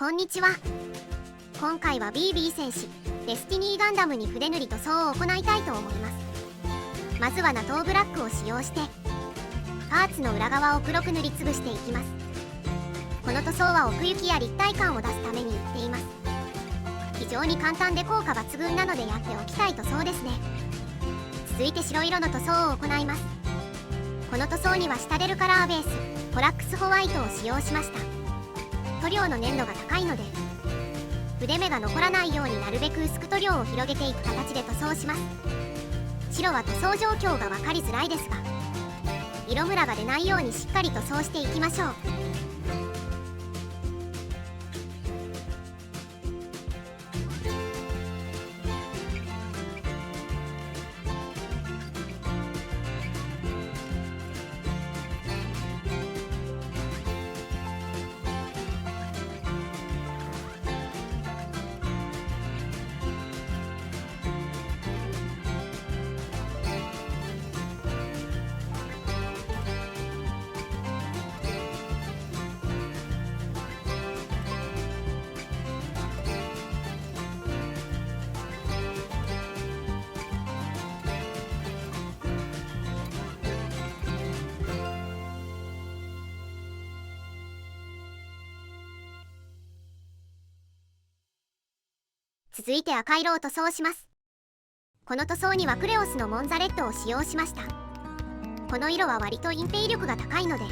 こんにちは。今回は BB 戦士デスティニーガンダムに筆塗り塗装を行いたいと思います。まずはナトーブラックを使用してパーツの裏側を黒く塗りつぶしていきます。この塗装は奥行きや立体感を出すために言っています。非常に簡単で効果抜群なのでやっておきたい塗装ですね。続いて白色の塗装を行います。この塗装にはシタデルカラーベースコラックスホワイトを使用しました。塗料の粘度が高いので筆目が残らないようになるべく薄く塗料を広げていく形で塗装します。白は塗装状況が分かりづらいですが色ムラが出ないようにしっかり塗装していきましょう。続いて赤色を塗装します。この塗装にはクレオスのモンザレッドを使用しました。この色は割と隠蔽力が高いので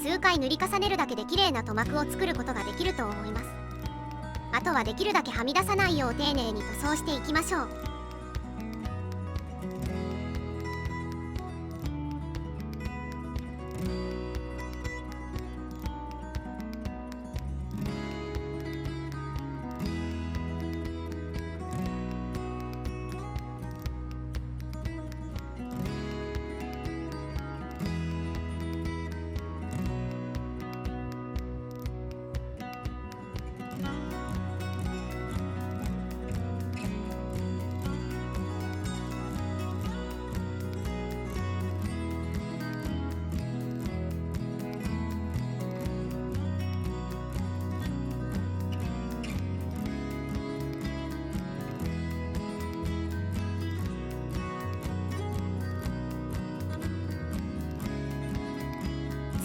数回塗り重ねるだけで綺麗な塗膜を作ることができると思います。あとはできるだけはみ出さないよう丁寧に塗装していきましょう。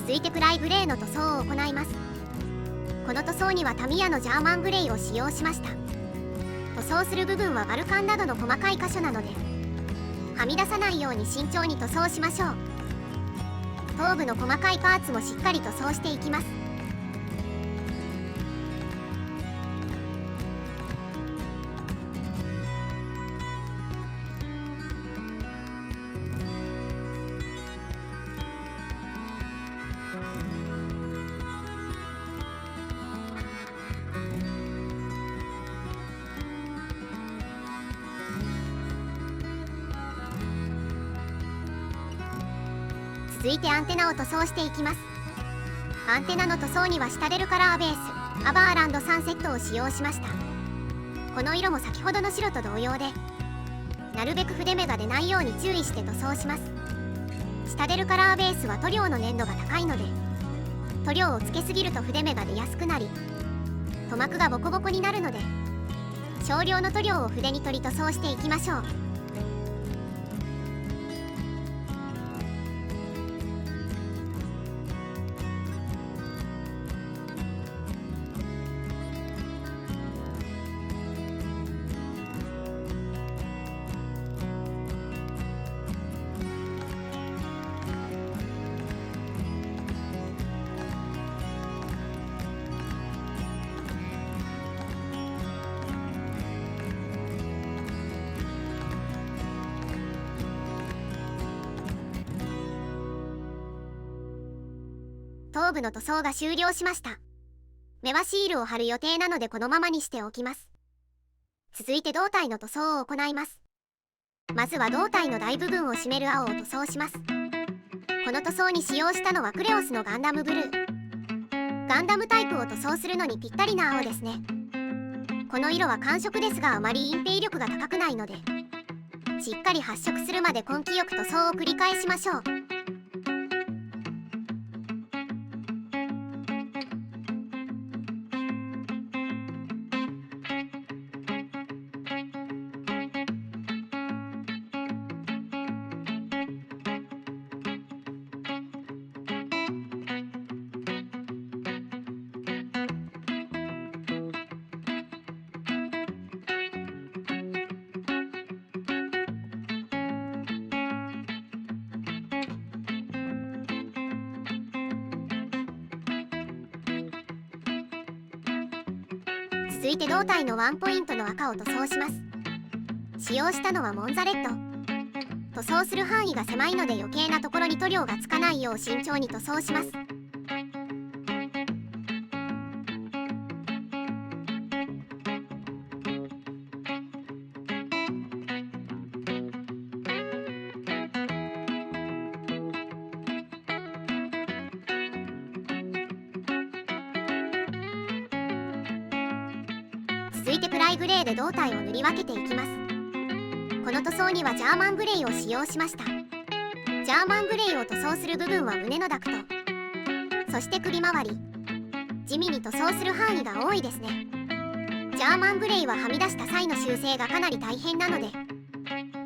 続いて暗いグレーの塗装を行います。この塗装にはタミヤのジャーマングレイを使用しました。塗装する部分はバルカンなどの細かい箇所なのではみ出さないように慎重に塗装しましょう。頭部の細かいパーツもしっかり塗装していきます。続いてアンテナを塗装していきます。アンテナの塗装にはシタデルカラーベースアバーランドサンセットを使用しました。この色も先ほどの白と同様でなるべく筆目が出ないように注意して塗装します。シタデルカラーベースは塗料の粘度が高いので塗料をつけすぎると筆目が出やすくなり塗膜がボコボコになるので少量の塗料を筆に取り塗装していきましょう。頭部の塗装が終了しました。目はシールを貼る予定なのでこのままにしておきます。続いて胴体の塗装を行います。まずは胴体の大部分を占める青を塗装します。この塗装に使用したのはクレオスのガンダムブルー。ガンダムタイプを塗装するのにぴったりな青ですね。この色は寒色ですがあまり隠蔽力が高くないのでしっかり発色するまで根気よく塗装を繰り返しましょう。続いて胴体のワンポイントの赤を塗装します。使用したのはモンザレッド。塗装する範囲が狭いので余計なところに塗料がつかないよう慎重に塗装します。続いてプライグレーで胴体を塗り分けていきます。この塗装にはジャーマンブレイを使用しました。ジャーマンブレイを塗装する部分は胸のダクト、そして首周り。地味に塗装する範囲が多いですね。ジャーマンブレイははみ出した際の修正がかなり大変なので、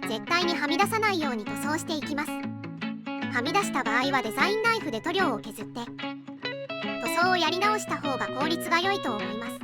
絶対にはみ出さないように塗装していきます。はみ出した場合はデザインナイフで塗料を削って塗装をやり直した方が効率が良いと思います。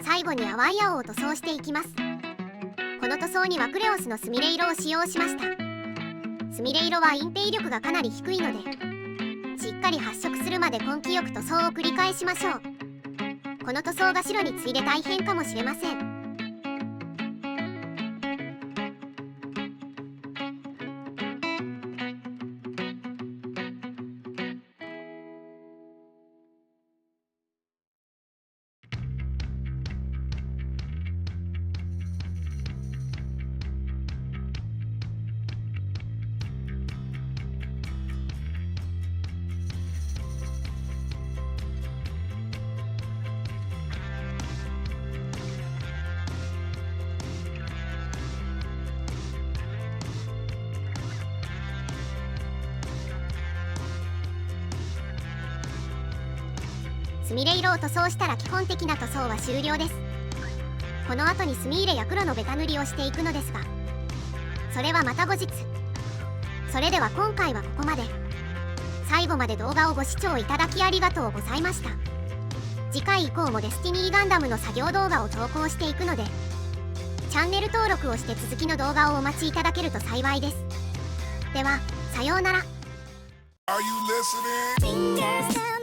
最後に淡い青を塗装していきます。この塗装にはクレオスのスミレ色を使用しました。スミレ色は隠蔽力がかなり低いので、しっかり発色するまで根気よく塗装を繰り返しましょう。この塗装が白に次いで大変かもしれません。スミレ色を塗装したら基本的な塗装は終了です。この後に墨入れや黒のベタ塗りをしていくのですが、それはまた後日。それでは今回はここまで。最後まで動画をご視聴いただきありがとうございました。次回以降もデスティニーガンダムの作業動画を投稿していくので、チャンネル登録をして続きの動画をお待ちいただけると幸いです。では、さようなら。Are you listening?